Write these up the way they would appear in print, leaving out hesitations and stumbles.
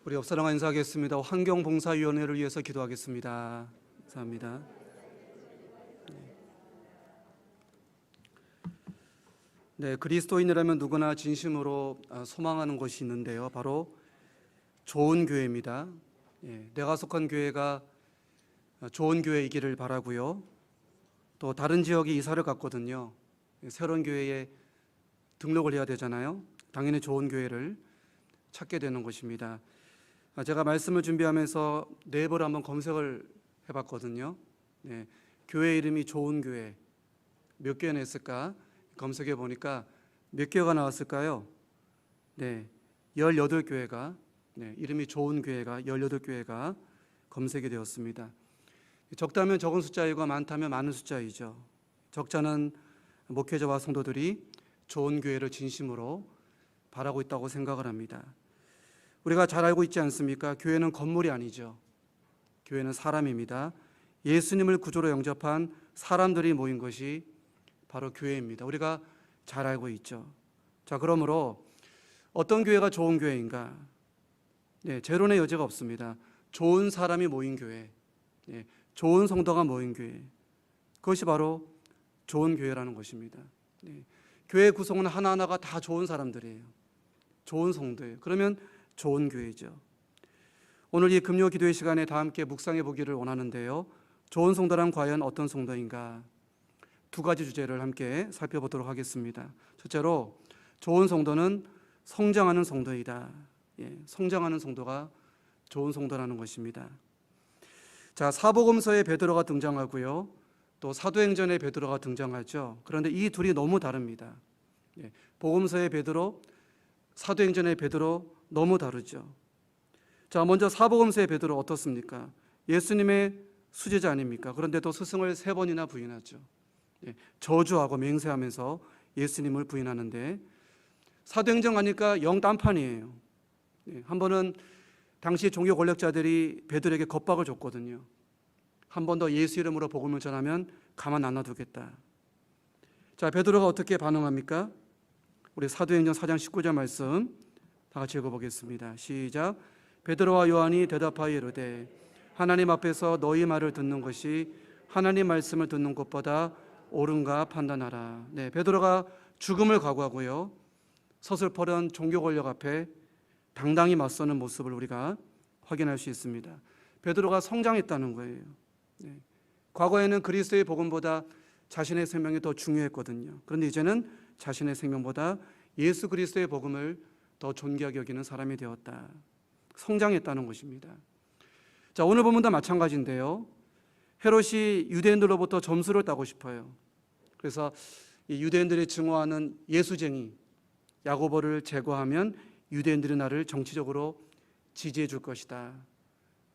우리 옆사람과 인사하겠습니다. 환경봉사위원회를 위해서 기도하겠습니다. 감사합니다. 네, 그리스도인이라면 누구나 진심으로 소망하는 것이 있는데요. 바로 좋은 교회입니다. 내가 속한 교회가 좋은 교회이기를 바라고요. 또 다른 지역에 이사를 갔거든요. 새로운 교회에 등록을 해야 되잖아요. 당연히 좋은 교회를 찾게 되는 것입니다. 제가 말씀을 준비하면서 네이버를 한번 검색을 해봤거든요. 교회 이름이 좋은 교회 몇 개나 있을까 검색해 보니까 몇 개가 나왔을까요? 18교회가 이름이 좋은 교회가 18교회가 검색이 되었습니다. 적다면 적은 숫자이고 많다면 많은 숫자이죠. 적자는 목회자와 성도들이 좋은 교회를 진심으로 바라고 있다고 생각을 합니다. 우리가 잘 알고 있지 않습니까? 교회는 건물이 아니죠. 교회는 사람입니다. 예수님을 구주로 영접한 사람들이 모인 것이 바로 교회입니다. 우리가 잘 알고 있죠. 자, 그러므로 어떤 교회가 좋은 교회인가? 재론의 여지가 없습니다. 좋은 사람이 모인 교회, 좋은 성도가 모인 교회, 그것이 바로 좋은 교회라는 것입니다. 교회 구성원 하나하나가 다 좋은 사람들이에요. 좋은 성도예요. 그러면 좋은 교회죠. 오늘 이 금요 기도의 시간에 다 함께 묵상해 보기를 원하는데요. 좋은 성도란 과연 어떤 성도인가? 두 가지 주제를 함께 살펴보도록 하겠습니다. 첫째로 좋은 성도는 성장하는 성도이다. 성장하는 성도가 좋은 성도라는 것입니다. 자, 사복음서에 베드로가 등장하고요. 또 사도행전에 베드로가 등장하죠. 그런데 이 둘이 너무 다릅니다. 복음서의 베드로, 사도행전의 베드로 너무 다르죠. 자, 먼저 사복음서의 베드로 어떻습니까? 예수님의 수제자 아닙니까? 그런데도 스승을 3번이나 부인하죠. 저주하고 맹세하면서 예수님을 부인하는데, 사도행전 가니까 영 딴판이에요. 한 번은 당시 종교 권력자들이 베드로에게 겁박을 줬거든요. 한 번 더 예수 이름으로 복음을 전하면 가만 안 놔두겠다. 자, 베드로가 어떻게 반응합니까? 우리 사도행전 4장 19절 말씀 다 같이 읽어보겠습니다. 시작. 베드로와 요한이 대답하여 이르되 하나님 앞에서 너희 말을 듣는 것이 하나님 말씀을 듣는 것보다 옳은가 판단하라. 베드로가 죽음을 각오하고요, 서슬퍼런 종교 권력 앞에 당당히 맞서는 모습을 우리가 확인할 수 있습니다. 베드로가 성장했다는 거예요. 과거에는 그리스도의 복음보다 자신의 생명이 더 중요했거든요. 그런데 이제는 자신의 생명보다 예수 그리스도의 복음을 더 존귀하게 여기는 사람이 되었다. 성장했다는 것입니다. 자, 오늘 본문도 마찬가지인데요. 헤롯이 유대인들로부터 점수를 따고 싶어요. 그래서 이 유대인들이 증오하는 예수쟁이 야고보를 제거하면 유대인들이 나를 정치적으로 지지해 줄 것이다.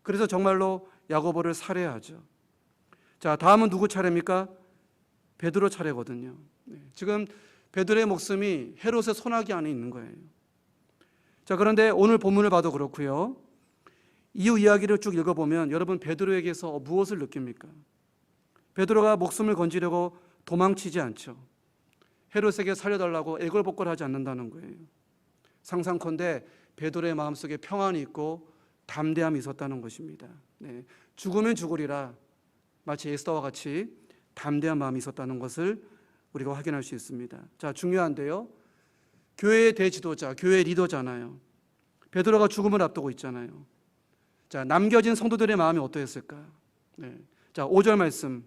그래서 정말로 야고보를 살해하죠. 자, 다음은 누구 차례입니까? 베드로 차례거든요. 지금 베드로의 목숨이 헤롯의 손아귀 안에 있는 거예요. 자, 그런데 오늘 본문을 봐도 그렇고요, 이후 이야기를 쭉 읽어보면 여러분 베드로에게서 무엇을 느낍니까? 베드로가 목숨을 건지려고 도망치지 않죠. 헤롯에게 살려달라고 애걸복걸하지 않는다는 거예요. 상상컨대 베드로의 마음속에 평안이 있고 담대함이 있었다는 것입니다. 죽으면 죽으리라, 마치 에스더와 같이 담대한 마음이 있었다는 것을 우리가 확인할 수 있습니다. 자, 중요한데요, 교회의 대지도자, 교회의 리더잖아요. 베드로가 죽음을 앞두고 있잖아요. 자, 남겨진 성도들의 마음이 어떠했을까? 자, 5절 말씀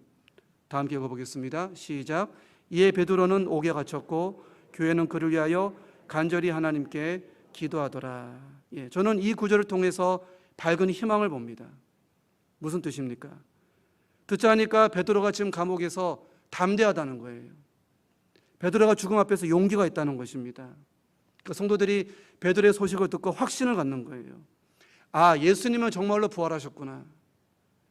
다 함께 읽어보겠습니다. 시작. 이에 베드로는 옥에 갇혔고 교회는 그를 위하여 간절히 하나님께 기도하더라. 저는 이 구절을 통해서 밝은 희망을 봅니다. 무슨 뜻입니까? 듣자 하니까 베드로가 지금 감옥에서 담대하다는 거예요. 베드로가 죽음 앞에서 용기가 있다는 것입니다. 그러니까 성도들이 베드로의 소식을 듣고 확신을 갖는 거예요. 아, 예수님은 정말로 부활하셨구나.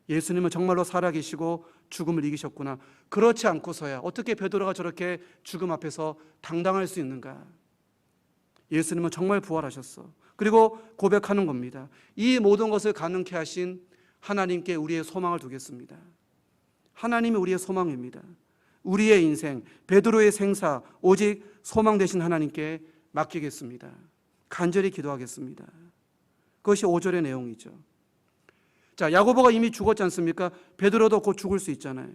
예수님은 정말로 살아계시고 죽음을 이기셨구나. 그렇지 않고서야 어떻게 베드로가 저렇게 죽음 앞에서 당당할 수 있는가? 예수님은 정말 부활하셨어. 그리고 고백하는 겁니다. 이 모든 것을 가능케 하신 하나님께 우리의 소망을 두겠습니다. 하나님이 우리의 소망입니다. 우리의 인생, 베드로의 생사, 오직 소망 되신 하나님께 맡기겠습니다. 간절히 기도하겠습니다. 그것이 5절의 내용이죠. 자, 야고보가 이미 죽었지 않습니까? 베드로도 곧 죽을 수 있잖아요.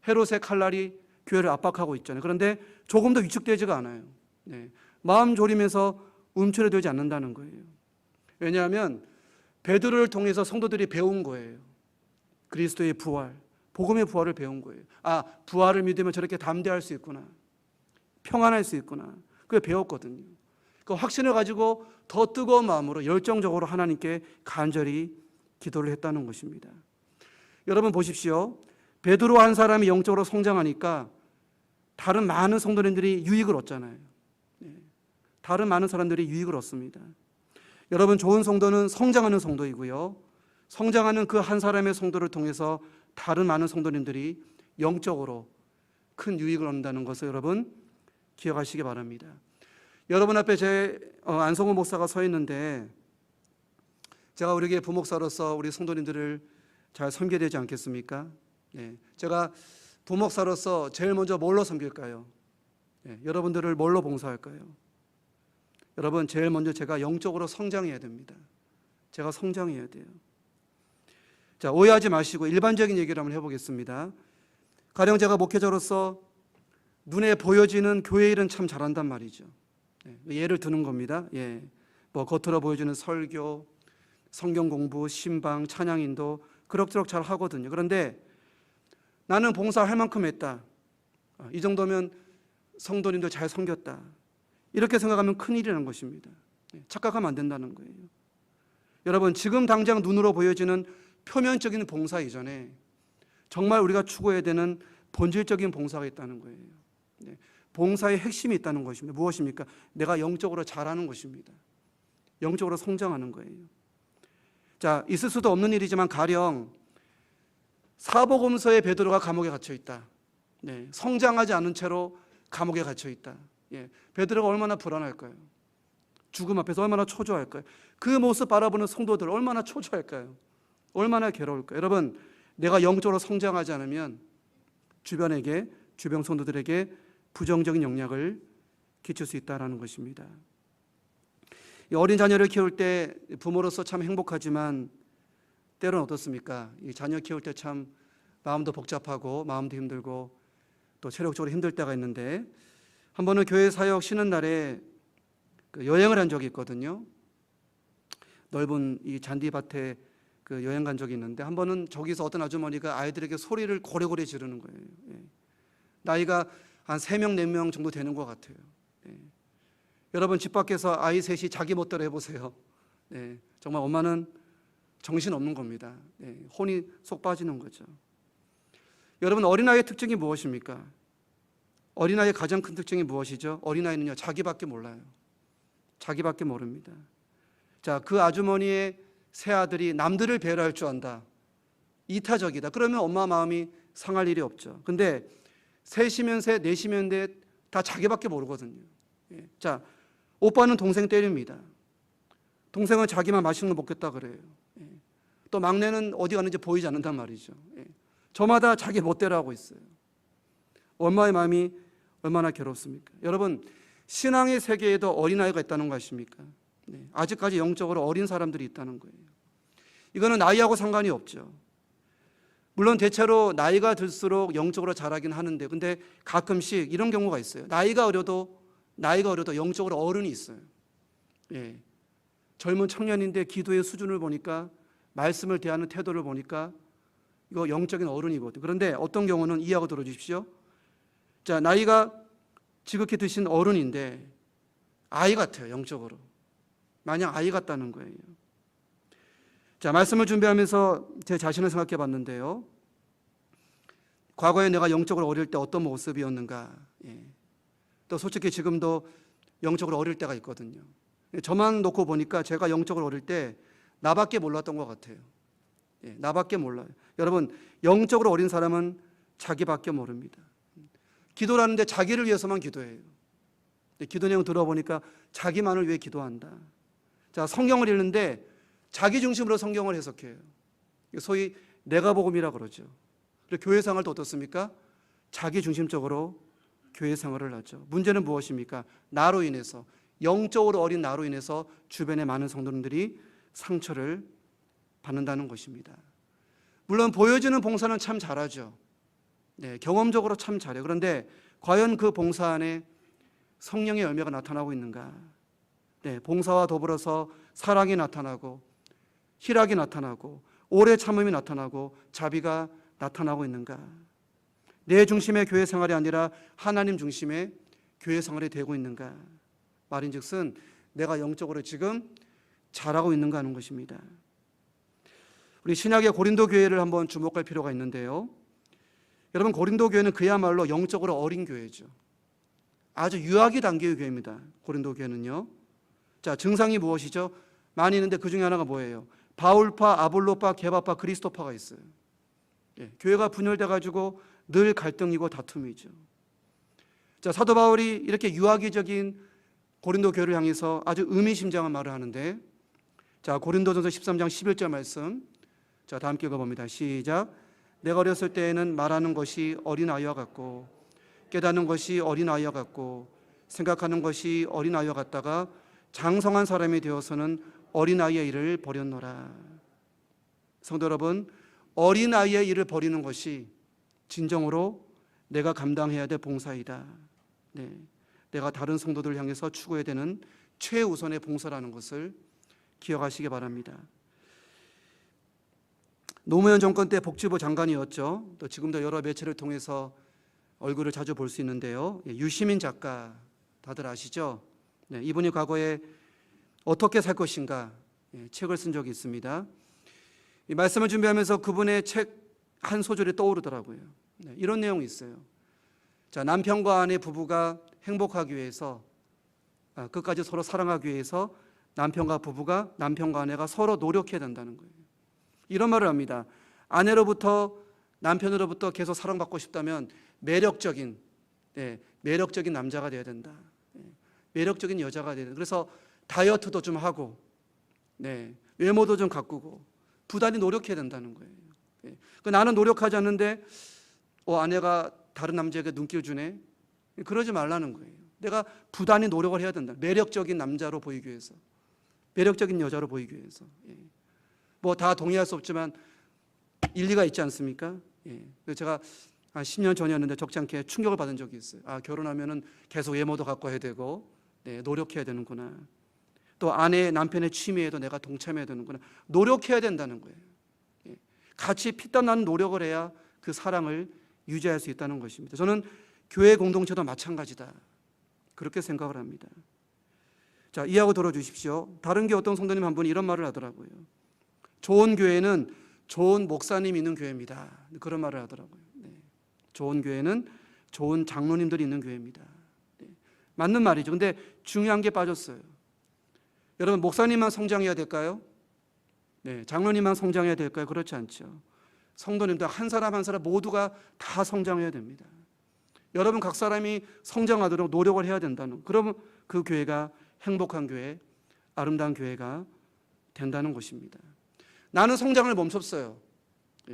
헤롯의 칼날이 교회를 압박하고 있잖아요. 그런데 조금도 위축되지가 않아요. 네. 마음 졸이면서 움츠러들지 않는다는 거예요. 왜냐하면 베드로를 통해서 성도들이 배운 거예요. 그리스도의 부활, 복음의 부활을 배운 거예요. 아, 부활을 믿으면 저렇게 담대할 수 있구나. 평안할 수 있구나. 그걸 배웠거든요. 그 확신을 가지고 더 뜨거운 마음으로 열정적으로 하나님께 간절히 기도를 했다는 것입니다. 여러분 보십시오. 베드로 한 사람이 영적으로 성장하니까 다른 많은 성도님들이 유익을 얻잖아요. 다른 많은 사람들이 유익을 얻습니다. 여러분, 좋은 성도는 성장하는 성도이고요. 성장하는 그 한 사람의 성도를 통해서 다른 많은 성도님들이 영적으로 큰 유익을 얻는다는 것을 여러분 기억하시기 바랍니다. 여러분 앞에 제 안성호 목사가 서 있는데 제가 우리에게 부목사로서 우리 성도님들을 잘 섬겨야 되지 않겠습니까? 네, 제가 부목사로서 제일 먼저 뭘로 섬길까요? 네, 여러분들을 뭘로 봉사할까요? 여러분, 제일 먼저 제가 영적으로 성장해야 됩니다. 제가 성장해야 돼요. 자, 오해하지 마시고 일반적인 얘기를 한번 해보겠습니다. 가령 제가 목회자로서 눈에 보여지는 교회 일은 참 잘한단 말이죠. 예를 드는 겁니다. 뭐 겉으로 보여주는 설교, 성경 공부, 신방, 찬양인도 그럭저럭 잘 하거든요. 그런데 나는 봉사할 만큼 했다. 이 정도면 성도님들 잘 섬겼다. 이렇게 생각하면 큰일이라는 것입니다. 착각하면 안 된다는 거예요. 여러분, 지금 당장 눈으로 보여지는 표면적인 봉사 이전에 정말 우리가 추구해야 되는 본질적인 봉사가 있다는 거예요. 봉사의 핵심이 있다는 것입니다. 무엇입니까? 내가 영적으로 잘하는 것입니다. 영적으로 성장하는 거예요. 자, 있을 수도 없는 일이지만 가령 사복음서의 베드로가 감옥에 갇혀 있다. 성장하지 않은 채로 감옥에 갇혀 있다. 베드로가 얼마나 불안할까요? 죽음 앞에서 얼마나 초조할까요? 그 모습 바라보는 성도들 얼마나 초조할까요? 얼마나 괴로울까요? 여러분, 내가 영적으로 성장하지 않으면 주변 성도들에게 부정적인 영향을 끼칠 수 있다는 것입니다. 이 어린 자녀를 키울 때 부모로서 참 행복하지만 때로는 어떻습니까? 이 자녀 키울 때 참 마음도 복잡하고 마음도 힘들고 또 체력적으로 힘들 때가 있는데, 한 번은 교회 사역 쉬는 날에 여행을 한 적이 있거든요. 넓은 이 잔디밭에 여행 간 적이 있는데, 한 번은 저기서 어떤 아주머니가 아이들에게 소리를 고래고래 지르는 거예요. 나이가 한 3명, 4명 정도 되는 것 같아요. 여러분, 집 밖에서 아이 셋이 자기 멋대로 해보세요. 정말 엄마는 정신없는 겁니다. 혼이 쏙 빠지는 거죠. 여러분, 어린아이의 특징이 무엇입니까? 어린아이의 가장 큰 특징이 무엇이죠? 어린아이는요, 자기밖에 몰라요. 자기밖에 모릅니다. 자, 그 아주머니의 세 아들이 남들을 배려할 줄 안다. 이타적이다. 그러면 엄마 마음이 상할 일이 없죠. 근데 셋이면 셋, 넷이면 넷, 다 자기밖에 모르거든요. 자, 오빠는 동생 때립니다. 동생은 자기만 맛있는 거 먹겠다 그래요. 또 막내는 어디 갔는지 보이지 않는단 말이죠. 저마다 자기 멋대로 하고 있어요. 엄마의 마음이 얼마나 괴롭습니까? 여러분, 신앙의 세계에도 어린아이가 있다는 거 아십니까? 아직까지 영적으로 어린 사람들이 있다는 거예요. 이거는 나이하고 상관이 없죠. 물론 대체로 나이가 들수록 영적으로 자라긴 하는데, 근데 가끔씩 이런 경우가 있어요. 나이가 어려도 영적으로 어른이 있어요. 젊은 청년인데 기도의 수준을 보니까, 말씀을 대하는 태도를 보니까 이거 영적인 어른이거든요. 그런데 어떤 경우는 이해하고 들어주십시오. 자, 나이가 지극히 드신 어른인데 아이 같아요. 영적으로 마냥 아이 같다는 거예요. 자, 말씀을 준비하면서 제 자신을 생각해 봤는데요. 과거에 내가 영적으로 어릴 때 어떤 모습이었는가. 또 솔직히 지금도 영적으로 어릴 때가 있거든요. 저만 놓고 보니까 제가 영적으로 어릴 때 나밖에 몰랐던 것 같아요. 나밖에 몰라요. 여러분, 영적으로 어린 사람은 자기밖에 모릅니다. 기도를 하는데 자기를 위해서만 기도해요. 기도 내용 들어보니까 자기만을 위해 기도한다. 자, 성경을 읽는데 자기 중심으로 성경을 해석해요. 소위 내가 복음이라 그러죠. 그리고 교회 생활도 어떻습니까? 자기 중심적으로 교회 생활을 하죠. 문제는 무엇입니까? 나로 인해서, 영적으로 어린 나로 인해서 주변의 많은 성도님들이 상처를 받는다는 것입니다. 물론 보여지는 봉사는 참 잘하죠. 네, 경험적으로 참 잘해요. 그런데 과연 그 봉사 안에 성령의 열매가 나타나고 있는가? 네, 봉사와 더불어서 사랑이 나타나고 희락이 나타나고 오래 참음이 나타나고 자비가 나타나고 있는가? 내 중심의 교회 생활이 아니라 하나님 중심의 교회 생활이 되고 있는가? 말인즉슨 내가 영적으로 지금 잘하고 있는가 하는 것입니다. 우리 신약의 고린도 교회를 한번 주목할 필요가 있는데요. 여러분, 고린도 교회는 그야말로 영적으로 어린 교회죠. 아주 유아기 단계의 교회입니다. 고린도 교회는요. 자, 증상이 무엇이죠? 많이 있는데 그 중에 하나가 뭐예요? 바울파, 아볼로파, 게바파, 그리스도파가 있어요. 예, 교회가 분열돼 가지고 늘 갈등이고 다툼이죠. 자, 사도 바울이 이렇게 유아기적인 고린도 교회를 향해서 아주 의미심장한 말을 하는데, 자, 고린도전서 13장 11절 말씀, 자, 다 함께 읽어봅니다. 시작. 내가 어렸을 때에는 말하는 것이 어린아이와 같고 깨닫는 것이 어린아이와 같고 생각하는 것이 어린아이와 같다가 장성한 사람이 되어서는 어린아이의 일을 버렸노라. 성도 여러분, 어린아이의 일을 버리는 것이 진정으로 내가 감당해야 될 봉사이다. 네, 내가 다른 성도들을 향해서 추구해야 되는 최우선의 봉사라는 것을 기억하시기 바랍니다. 노무현 정권 때 복지부 장관이었죠. 또 지금도 여러 매체를 통해서 얼굴을 자주 볼 수 있는데요. 유시민 작가 다들 아시죠? 네, 이분이 과거에 어떻게 살 것인가 책을 쓴 적이 있습니다. 이 말씀을 준비하면서 그분의 책 한 소절이 떠오르더라고요. 네, 이런 내용이 있어요. 자, 남편과 아내 부부가 행복하기 위해서, 끝까지 서로 사랑하기 위해서 남편과 아내가 서로 노력해야 된다는 거예요. 이런 말을 합니다. 아내로부터, 남편으로부터 계속 사랑받고 싶다면 매력적인 남자가 돼야 된다. 매력적인 여자가 돼야 된다. 그래서 다이어트도 좀 하고, 외모도 좀 가꾸고 부단히 노력해야 된다는 거예요. 나는 노력하지 않는데 아내가 다른 남자에게 눈길 주네. 그러지 말라는 거예요. 내가 부단히 노력을 해야 된다. 매력적인 남자로 보이기 위해서, 매력적인 여자로 보이기 위해서. 뭐 다 동의할 수 없지만 일리가 있지 않습니까? 제가 한 10년 전이었는데 적지 않게 충격을 받은 적이 있어요. 결혼하면은 계속 외모도 갖고 해야 되고, 노력해야 되는구나. 또 아내, 남편의 취미에도 내가 동참해야 되는구나. 노력해야 된다는 거예요. 같이 피땀 나는 노력을 해야 그 사랑을 유지할 수 있다는 것입니다. 저는 교회 공동체도 마찬가지다, 그렇게 생각을 합니다. 자, 이해하고 들어주십시오. 다른 교회 어떤 성도님 한 분이 이런 말을 하더라고요. 좋은 교회는 좋은 목사님이 있는 교회입니다. 그런 말을 하더라고요. 좋은 교회는 좋은 장로님들이 있는 교회입니다. 맞는 말이죠. 근데 중요한 게 빠졌어요. 여러분, 목사님만 성장해야 될까요? 장로님만 성장해야 될까요? 그렇지 않죠. 성도님들 한 사람 한 사람 모두가 다 성장해야 됩니다. 여러분 각 사람이 성장하도록 노력을 해야 된다는, 그러면 그 교회가 행복한 교회, 아름다운 교회가 된다는 것입니다. 나는 성장을 멈췄어요.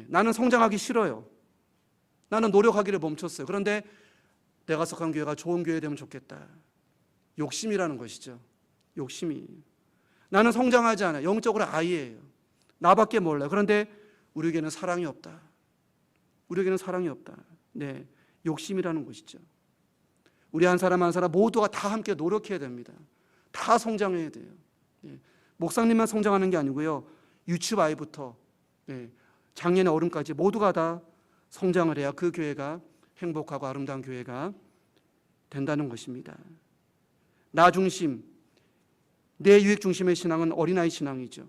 나는 성장하기 싫어요. 나는 노력하기를 멈췄어요. 그런데 내가 속한 교회가 좋은 교회 되면 좋겠다. 욕심이라는 것이죠. 욕심이. 나는 성장하지 않아요. 영적으로 아이예요. 나밖에 몰라요. 그런데 우리에게는 사랑이 없다. 우리에게는 사랑이 없다. 욕심이라는 것이죠. 우리 한 사람 한 사람 모두가 다 함께 노력해야 됩니다. 다 성장해야 돼요. 목사님만 성장하는 게 아니고요. 유치부 아이부터 장년의 어른까지 모두가 다 성장을 해야 그 교회가 행복하고 아름다운 교회가 된다는 것입니다. 나 중심, 내 유익 중심의 신앙은 어린아이 신앙이죠.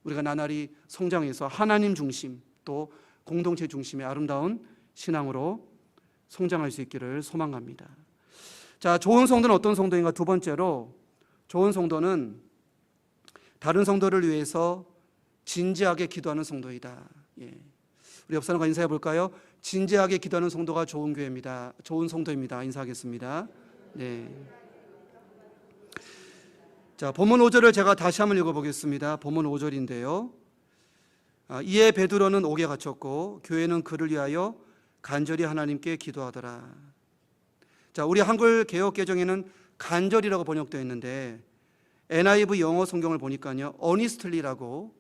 우리가 나날이 성장해서 하나님 중심, 또 공동체 중심의 아름다운 신앙으로 성장할 수 있기를 소망합니다. 자, 좋은 성도는 어떤 성도인가? 두 번째로, 좋은 성도는 다른 성도를 위해서 진지하게 기도하는 성도이다. 우리 옆 사람과 인사해 볼까요? 진지하게 기도하는 성도가 좋은 교회입니다. 좋은 성도입니다. 인사하겠습니다. 자, 본문 5절을 제가 다시 한번 읽어보겠습니다. 본문 5절인데요. 이에 베드로는 옥에 갇혔고 교회는 그를 위하여 간절히 하나님께 기도하더라. 자, 우리 한글 개역 개정에는 간절이라고 번역되어 있는데 NIV 영어 성경을 보니까요, earnestly라고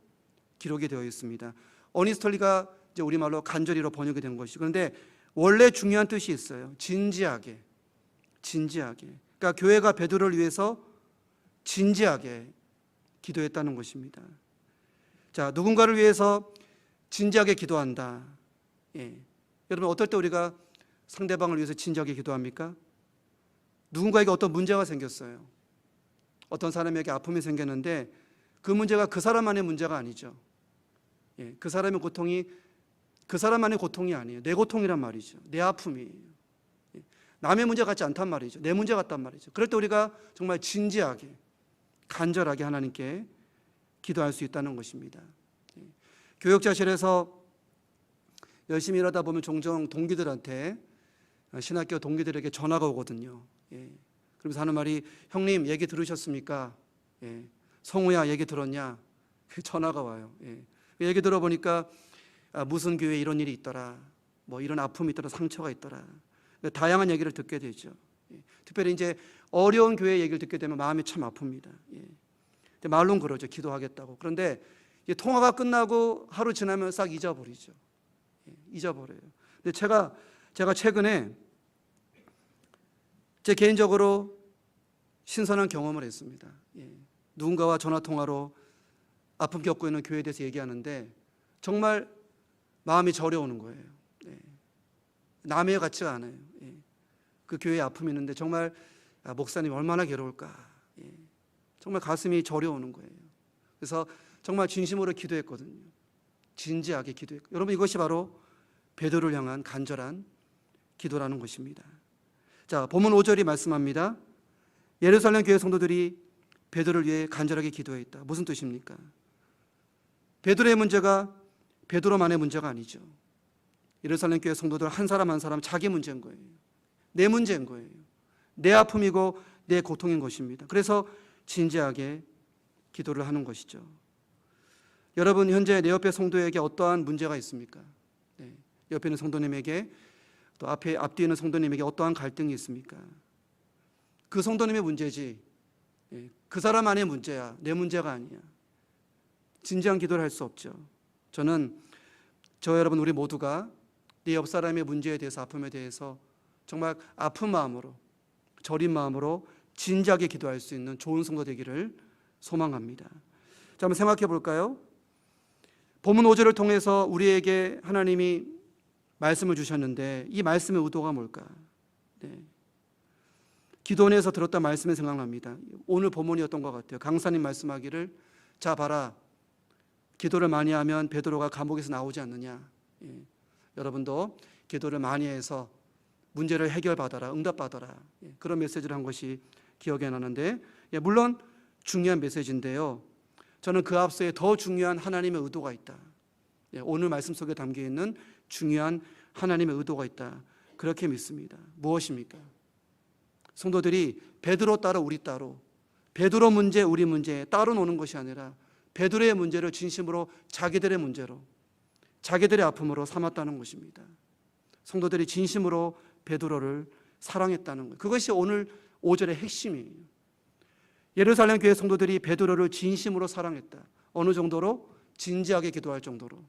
기록이 되어 있습니다. earnestly가 이제 우리말로 간절히로 번역이 된 것이죠. 그런데 원래 중요한 뜻이 있어요. 진지하게. 그러니까 교회가 베드로를 위해서 진지하게 기도했다는 것입니다. 자, 누군가를 위해서 진지하게 기도한다. 예. 여러분, 어떨 때 우리가 상대방을 위해서 진지하게 기도합니까? 누군가에게 어떤 문제가 생겼어요. 어떤 사람에게 아픔이 생겼는데 그 문제가 그 사람만의 문제가 아니죠. 예. 그 사람의 고통이 그 사람만의 고통이 아니에요. 내 고통이란 말이죠. 내 아픔이에요. 예. 남의 문제 같지 않단 말이죠. 내 문제 같단 말이죠. 그럴 때 우리가 정말 진지하게, 간절하게 하나님께 기도할 수 있다는 것입니다. 예. 교역자실에서 열심히 일하다 보면 종종 동기들한테, 신학교 동기들에게 전화가 오거든요. 예. 그러면서 하는 말이, 형님 얘기 들으셨습니까? 예. 성우야 얘기 들었냐? 전화가 와요. 예. 얘기 들어보니까 무슨 교회에 이런 일이 있더라, 뭐 이런 아픔이 있더라, 상처가 있더라, 다양한 얘기를 듣게 되죠. 예. 특별히 이제 어려운 교회 얘기를 듣게 되면 마음이 참 아픕니다. 예. 말로는 그러죠. 기도하겠다고. 그런데 통화가 끝나고 하루 지나면 싹 잊어버리죠. 예. 잊어버려요. 근데 제가 최근에 제 개인적으로 신선한 경험을 했습니다. 예. 누군가와 전화통화로 아픔 겪고 있는 교회에 대해서 얘기하는데 정말 마음이 저려오는 거예요. 예. 남의 같지가 않아요. 예. 그 교회에 아픔이 있는데 정말 목사님 얼마나 괴로울까. 예. 정말 가슴이 저려오는 거예요. 그래서 정말 진심으로 기도했거든요. 진지하게 기도했고, 여러분, 이것이 바로 베드로를 향한 간절한 기도라는 것입니다. 자, 본문 5절이 말씀합니다. 예루살렘 교회 성도들이 베드로를 위해 간절하게 기도했다. 무슨 뜻입니까? 베드로의 문제가 베드로만의 문제가 아니죠. 예루살렘 교회 성도들 한 사람 한 사람 자기 문제인 거예요. 내 문제인 거예요. 내 아픔이고 내 고통인 것입니다. 그래서 진지하게 기도를 하는 것이죠. 여러분, 현재 내 옆에 성도에게 어떠한 문제가 있습니까? 네. 옆에 있는 성도님에게, 또 앞뒤에 있는 성도님에게 어떠한 갈등이 있습니까? 그 성도님의 문제지, 그 사람 안의 문제야, 내 문제가 아니야. 진지한 기도를 할 수 없죠. 저는 여러분, 우리 모두가 내 옆 사람의 문제에 대해서, 아픔에 대해서 정말 아픈 마음으로, 저린 마음으로 진지하게 기도할 수 있는 좋은 성도 되기를 소망합니다. 자, 한번 생각해 볼까요? 본문 5절을 통해서 우리에게 하나님이 말씀을 주셨는데 이 말씀의 의도가 뭘까? 네. 기도원에서 들었던 말씀이 생각납니다. 오늘 본문이었던 것 같아요. 강사님 말씀하기를, 자 봐라, 기도를 많이 하면 베드로가 감옥에서 나오지 않느냐. 예. 여러분도 기도를 많이 해서 문제를 해결받아라, 응답받아라. 예. 그런 메시지를 한 것이 기억에 나는데, 예, 물론 중요한 메시지인데요, 저는 그 앞서에 더 중요한 하나님의 의도가 있다. 예, 오늘 말씀 속에 담겨있는 중요한 하나님의 의도가 있다, 그렇게 믿습니다. 무엇입니까? 성도들이 베드로 따로 우리 따로, 베드로 문제 우리 문제 따로 노는 것이 아니라 베드로의 문제를 진심으로 자기들의 문제로, 자기들의 아픔으로 삼았다는 것입니다. 성도들이 진심으로 베드로를 사랑했다는 것, 그것이 오늘 5절의 핵심이에요. 예루살렘 교회 성도들이 베드로를 진심으로 사랑했다. 어느 정도로? 진지하게 기도할 정도로.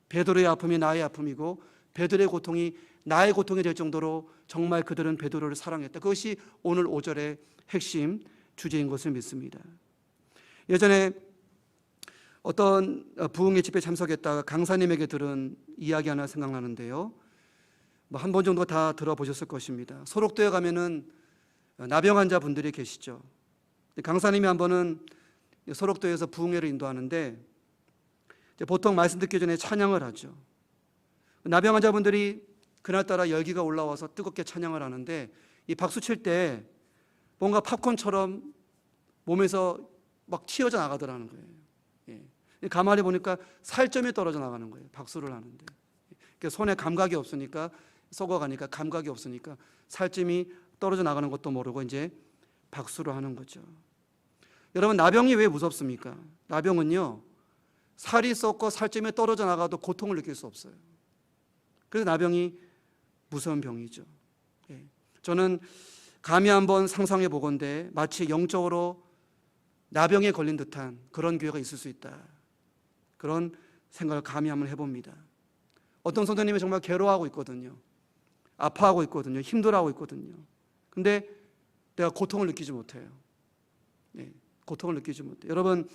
베드로의 아픔이 나의 아픔이고 베드로의 고통이 나의 고통이 될 정도로 정말 그들은 베드로를 사랑했다. 그것이 오늘 5절의 핵심 주제인 것을 믿습니다. 예전에 어떤 부흥회 집회에 참석했다가 강사님에게 들은 이야기 하나 생각나는데요, 한 번 정도 다 들어보셨을 것입니다. 소록도에 가면은 나병 환자분들이 계시죠. 강사님이 한 번은 소록도에서 부흥회를 인도하는데 보통 말씀 듣기 전에 찬양을 하죠. 나병 환자분들이 그날따라 열기가 올라와서 뜨겁게 찬양을 하는데 이 박수 칠 때 뭔가 팝콘처럼 몸에서 막 튀어져 나가더라는 거예요. 예. 가만히 보니까 살점이 떨어져 나가는 거예요. 박수를 하는데. 그러니까 손에 감각이 없으니까, 썩어가니까 감각이 없으니까 살점이 떨어져 나가는 것도 모르고 이제 박수를 하는 거죠. 여러분, 나병이 왜 무섭습니까? 나병은요, 살이 썩고 살점이 떨어져 나가도 고통을 느낄 수 없어요. 그래서 나병이 무서운 병이죠. 예. 저는 감히 한번 상상해 보건대 마치 영적으로 나병에 걸린 듯한 그런 교회가 있을 수 있다. 그런 생각을 감히 한번 해봅니다. 어떤 성도님이 정말 괴로워하고 있거든요. 아파하고 있거든요. 힘들어하고 있거든요. 근데 내가 고통을 느끼지 못해요. 예, 고통을 느끼지 못해요. 여러분,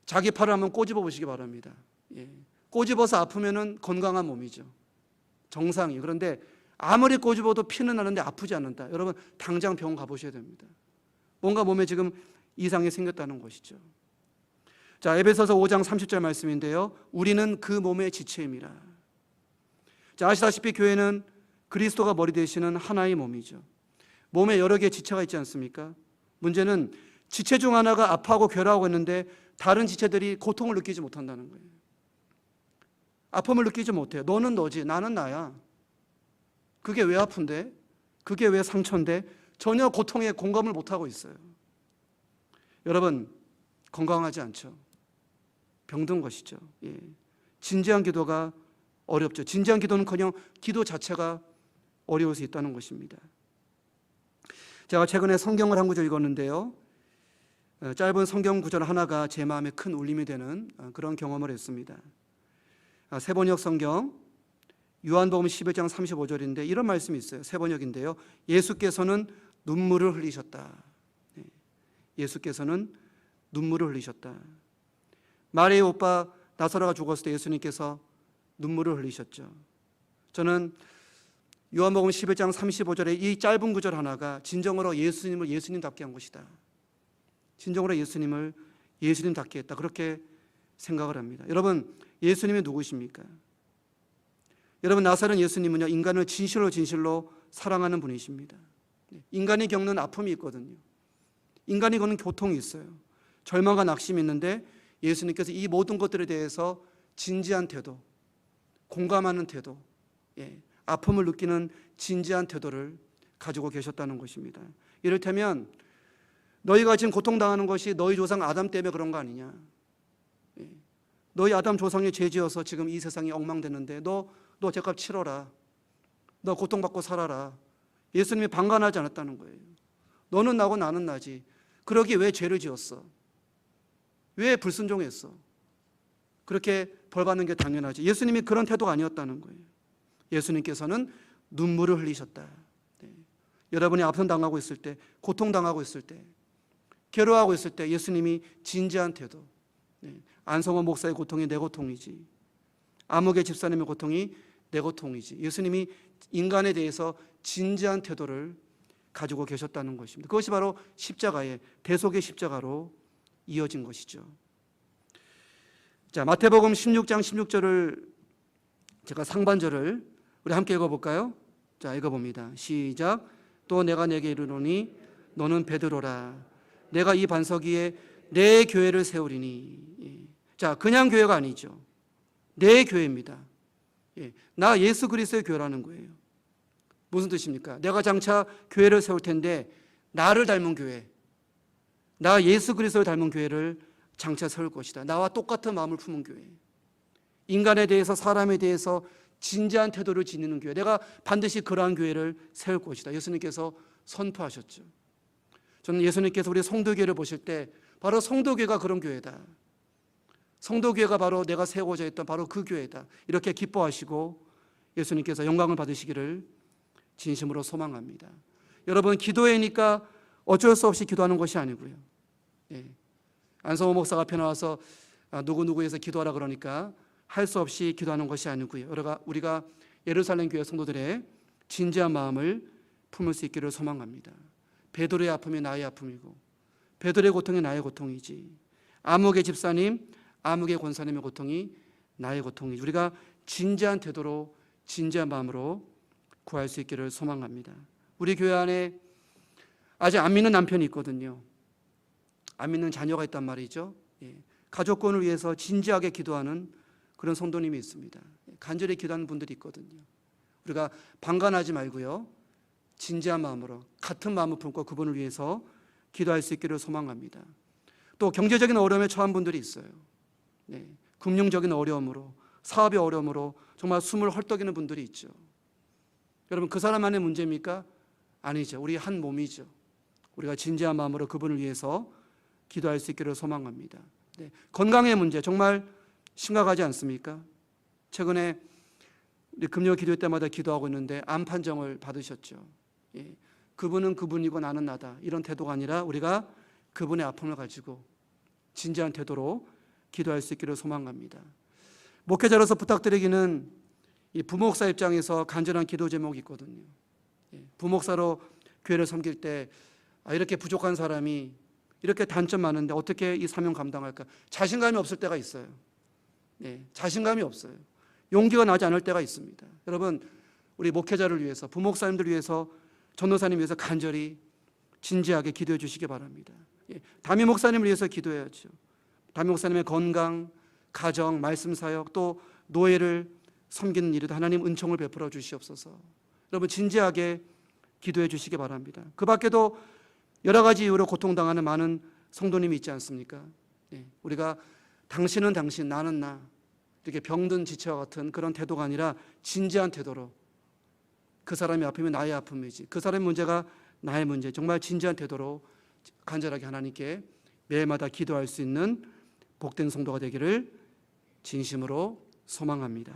자기 팔을 한번 꼬집어 보시기 바랍니다. 예, 꼬집어서 아프면은 건강한 몸이죠. 정상이. 그런데 아무리 꼬집어도 피는 나는데 아프지 않는다. 여러분, 당장 병원 가보셔야 됩니다. 뭔가 몸에 지금 이상이 생겼다는 것이죠. 자, 에베소서 5장 30절 말씀인데요. 우리는 그 몸의 지체임이라. 자, 아시다시피 교회는 그리스도가 머리 되시는 하나의 몸이죠. 몸에 여러 개의 지체가 있지 않습니까? 문제는 지체 중 하나가 아파하고 괴로워하고 있는데 다른 지체들이 고통을 느끼지 못한다는 거예요. 아픔을 느끼지 못해요. 너는 너지, 나는 나야. 그게 왜 아픈데? 그게 왜 상처인데? 전혀 고통에 공감을 못하고 있어요. 여러분, 건강하지 않죠. 병든 것이죠. 예. 진지한 기도가 어렵죠. 진지한 기도는커녕 기도 자체가 어려울 수 있다는 것입니다. 제가 최근에 성경을 한 구절 읽었는데요. 짧은 성경 구절 하나가 제 마음에 큰 울림이 되는 그런 경험을 했습니다. 세번역 성경 요한복음 11장 35절인데 이런 말씀이 있어요. 세번역인데요. 예수께서는 눈물을 흘리셨다. 예수께서는 눈물을 흘리셨다. 마리의 오빠 나사로가 죽었을 때 예수님께서 눈물을 흘리셨죠. 저는 요한복음 11장 35절의 이 짧은 구절 하나가 진정으로 예수님을 예수님답게 한 것이다. 진정으로 예수님을 예수님답게 했다. 그렇게 생각을 합니다. 여러분, 예수님이 누구십니까? 여러분, 나사렛 예수님은요, 인간을 진실로 사랑하는 분이십니다. 인간이 겪는 아픔이 있거든요. 인간이 겪는 고통이 있어요. 절망과 낙심이 있는데 예수님께서 이 모든 것들에 대해서 진지한 태도, 공감하는 태도, 아픔을 느끼는 진지한 태도를 가지고 계셨다는 것입니다. 이를테면 너희가 지금 고통당하는 것이 너희 조상 아담 때문에 그런 거 아니냐. 너희 아담 조상이 죄지어서 지금 이 세상이 엉망됐는데 너 죄값 치러라. 너 고통받고 살아라. 예수님이 방관하지 않았다는 거예요. 너는 나고 나는 나지. 그러기 왜 죄를 지었어? 왜 불순종했어? 그렇게 벌받는 게 당연하지. 예수님이 그런 태도가 아니었다는 거예요. 예수님께서는 눈물을 흘리셨다. 여러분이 아픔당하고 있을 때, 고통당하고 있을 때, 괴로워하고 있을 때 예수님이 진지한 태도. 안성호 목사의 고통이 내 고통이지. 아무개 집사님의 고통이 내 고통이지. 예수님이 인간에 대해서 진지한 태도를 가지고 계셨다는 것입니다. 그것이 바로 십자가의 대속의 십자가로 이어진 것이죠. 자, 마태복음 16장 16절을 제가 상반절을 우리 함께 읽어볼까요? 자, 읽어봅니다. 시작. 또 내가 내게 이르노니 너는 베드로라. 내가 이 반석 위에 내 교회를 세우리니. 자, 그냥 교회가 아니죠. 내 교회입니다. 나 예수 그리스도의 교회라는 거예요. 무슨 뜻입니까? 내가 장차 교회를 세울 텐데 나를 닮은 교회, 나 예수 그리스도를 닮은 교회를 장차 세울 것이다. 나와 똑같은 마음을 품은 교회, 인간에 대해서 사람에 대해서 진지한 태도를 지니는 교회, 내가 반드시 그러한 교회를 세울 것이다. 예수님께서 선포하셨죠. 저는 예수님께서 우리 성도교회를 보실 때 바로 성도교회가 그런 교회다. 성도교회가 바로 내가 세우고자 했던 바로 그 교회다. 이렇게 기뻐하시고 예수님께서 영광을 받으시기를 진심으로 소망합니다. 여러분, 기도회니까 어쩔 수 없이 기도하는 것이 아니고요. 안성호 목사가 앞에 나와서 누구누구에서 기도하라 그러니까 할 수 없이 기도하는 것이 아니고요. 우리가 예루살렘 교회 성도들의 진지한 마음을 품을 수 있기를 소망합니다. 베드로의 아픔이 나의 아픔이고 베드로의 고통이 나의 고통이지, 아무개 집사님, 아무개 권사님의 고통이 나의 고통이지. 우리가 진지한 태도로 진지한 마음으로 구할 수 있기를 소망합니다. 우리 교회 안에 아직 안 믿는 남편이 있거든요. 안 믿는 자녀가 있단 말이죠. 가족권을 위해서 진지하게 기도하는 그런 성도님이 있습니다. 간절히 기도하는 분들이 있거든요. 우리가 방관하지 말고요, 진지한 마음으로 같은 마음을 품고 그분을 위해서 기도할 수 있기를 소망합니다. 또 경제적인 어려움에 처한 분들이 있어요. 금융적인 어려움으로, 사업의 어려움으로 정말 숨을 헐떡이는 분들이 있죠. 여러분, 그 사람만의 문제입니까? 아니죠. 우리 한 몸이죠. 우리가 진지한 마음으로 그분을 위해서 기도할 수 있기를 소망합니다. 네, 건강의 문제 정말 심각하지 않습니까? 최근에 우리 금요 기도 때마다 기도하고 있는데 암 판정을 받으셨죠. 예, 그분은 그분이고 나는 나다 이런 태도가 아니라 우리가 그분의 아픔을 가지고 진지한 태도로 기도할 수 있기를 소망합니다. 목회자로서 부탁드리기는 이 부목사 입장에서 간절한 기도 제목이 있거든요. 예, 부목사로 교회를 섬길 때 이렇게 부족한 사람이 이렇게 단점 많은데 어떻게 이 사명 감당할까? 자신감이 없을 때가 있어요. 예, 자신감이 없어요. 용기가 나지 않을 때가 있습니다. 여러분, 우리 목회자를 위해서, 부목사님들 위해서, 전도사님 위해서 간절히 진지하게 기도해 주시기 바랍니다. 예, 담임 목사님을 위해서 기도해야죠. 담임 목사님의 건강, 가정, 말씀 사역, 또 노예를 섬기는 일에도 하나님 은총을 베풀어 주시옵소서. 여러분 진지하게 기도해 주시기 바랍니다. 그 밖에도 여러 가지 이유로 고통당하는 많은 성도님이 있지 않습니까? 예, 우리가 당신은 당신, 나는 나 이렇게 병든 지체와 같은 그런 태도가 아니라 진지한 태도로 그 사람의 아픔이 나의 아픔이지 그 사람의 문제가 나의 문제 정말 진지한 태도로 간절하게 하나님께 매일마다 기도할 수 있는 복된 성도가 되기를 진심으로 소망합니다.